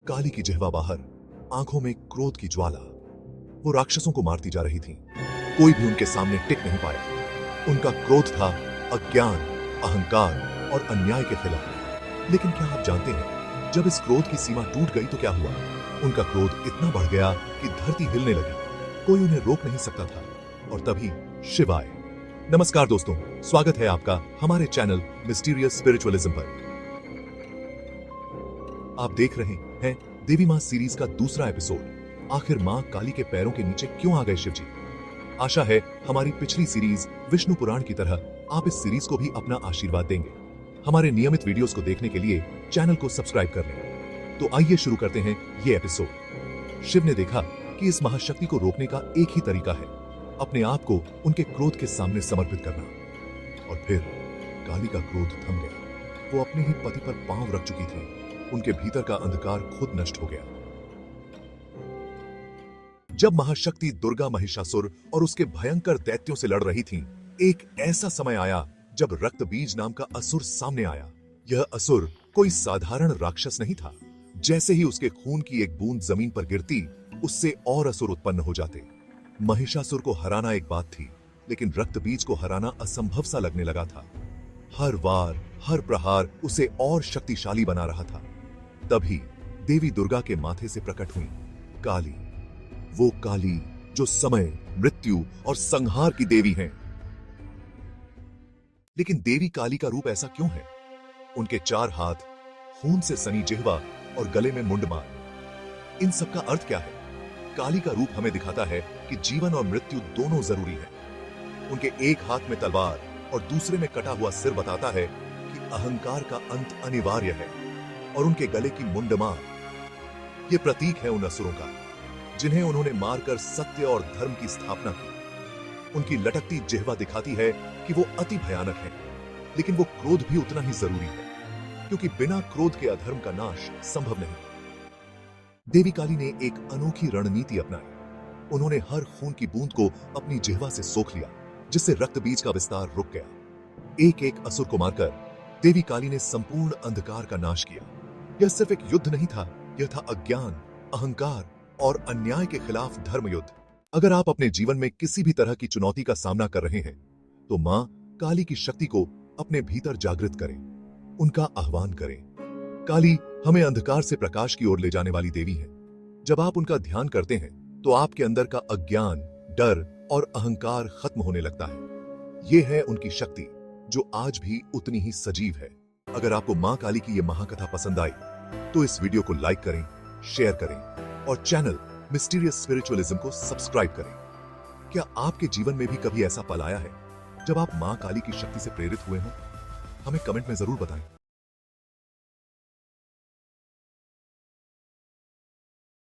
काली की जिह्वा बाहर, आंखों में क्रोध की ज्वाला। वो राक्षसों को मारती जा रही थी। कोई भी उनके सामने टिक नहीं पाया। उनका क्रोध था अज्ञान, अहंकार और अन्याय के खिलाफ। लेकिन क्या आप जानते हैं, जब इस क्रोध की सीमा टूट गई तो क्या हुआ? उनका क्रोध इतना बढ़ गया कि धरती हिलने लगी। कोई उन्हें रोक नहीं सकता था। और तभी शिव आए। नमस्कार दोस्तों, स्वागत है आपका हमारे चैनल मिस्टीरियस स्पिरिचुअलिज्म पर। आप देख रहे हैं देवी मां सीरीज का दूसरा एपिसोड। आखिर मां काली के पैरों के नीचे क्यों आ गए शिवजी? आशा है हमारी पिछली सीरीज विष्णु पुराण की तरह आप इस सीरीज को भी अपना आशीर्वाद देंगे। हमारे नियमित वीडियोस को देखने के लिए चैनल को सब्सक्राइब कर लें। तो आइए शुरू करते हैं ये एपिसोड। शिव ने देखा कि इस महाशक्ति को रोकने का एक ही तरीका है, अपने आप को उनके क्रोध के सामने समर्पित करना। और फिर काली का क्रोध थम गया। वो अपने ही पति पर पांव रख चुकी थी। उनके भीतर का अंधकार खुद नष्ट हो गया। जब महाशक्ति दुर्गा महिषासुर और उसके भयंकर दैत्यों से लड़ रही थी, एक ऐसा समय आया जब रक्तबीज नाम का असुर सामने आया। यह असुर कोई साधारण राक्षस नहीं था। जैसे ही उसके खून की एक बूंद जमीन पर गिरती, उससे और असुर उत्पन्न हो जाते। महिषासुर को हराना एक बात थी, लेकिन रक्तबीज को हराना असंभव सा लगने लगा था। हर वार, हर प्रहार उसे और शक्तिशाली बना रहा था। तभी देवी दुर्गा के माथे से प्रकट हुई काली। वो काली जो समय, मृत्यु और संहार की देवी हैं। लेकिन देवी काली का रूप ऐसा क्यों है? उनके 4 हाथ, खून से सनी जिह्वा और गले में मुंडमाल। इन सब का अर्थ क्या है? काली का रूप हमें दिखाता है कि जीवन और मृत्यु दोनों जरूरी है। उनके एक हाथ में तलवार और दूसरे में कटा हुआ सिर बताता है कि अहंकार का अंत अनिवार्य है। और उनके गले की मुंडमाल, ये प्रतीक है उन असुरों का जिन्हें उन्होंने मारकर सत्य और धर्म की स्थापना की। उनकी लटकती जिह्वा दिखाती है कि वो अति भयानक है, लेकिन वो क्रोध भी उतना ही जरूरी है, क्योंकि बिना क्रोध के अधर्म का नाश संभव नहीं। देवी काली ने एक अनोखी रणनीति अपनाई। उन्होंने हर खून की बूंद को अपनी जिह्वा से सोख लिया, जिससे रक्तबीज का विस्तार रुक गया। एक एक असुर को मारकर देवी काली ने संपूर्ण अंधकार का नाश किया। यह सिर्फ एक युद्ध नहीं था, यह था अज्ञान, अहंकार और अन्याय के खिलाफ धर्म युद्ध। अगर आप अपने जीवन में किसी भी तरह की चुनौती का सामना कर रहे हैं, तो मां काली की शक्ति को अपने भीतर जागृत करें, उनका आह्वान करें। काली हमें अंधकार से प्रकाश की ओर ले जाने वाली देवी है। जब आप उनका ध्यान करते हैं, तो आपके अंदर का अज्ञान, डर और अहंकार खत्म होने लगता है। यह है उनकी शक्ति, जो आज भी उतनी ही सजीव है। अगर आपको मां काली की यह महाकथा पसंद आई, तो इस वीडियो को लाइक करें, शेयर करें और चैनल मिस्टीरियस स्पिरिचुअलिज्म को सब्सक्राइब करें। क्या आपके जीवन में भी कभी ऐसा पल आया है जब आप मां काली की शक्ति से प्रेरित हुए हों? हमें कमेंट में जरूर बताएं।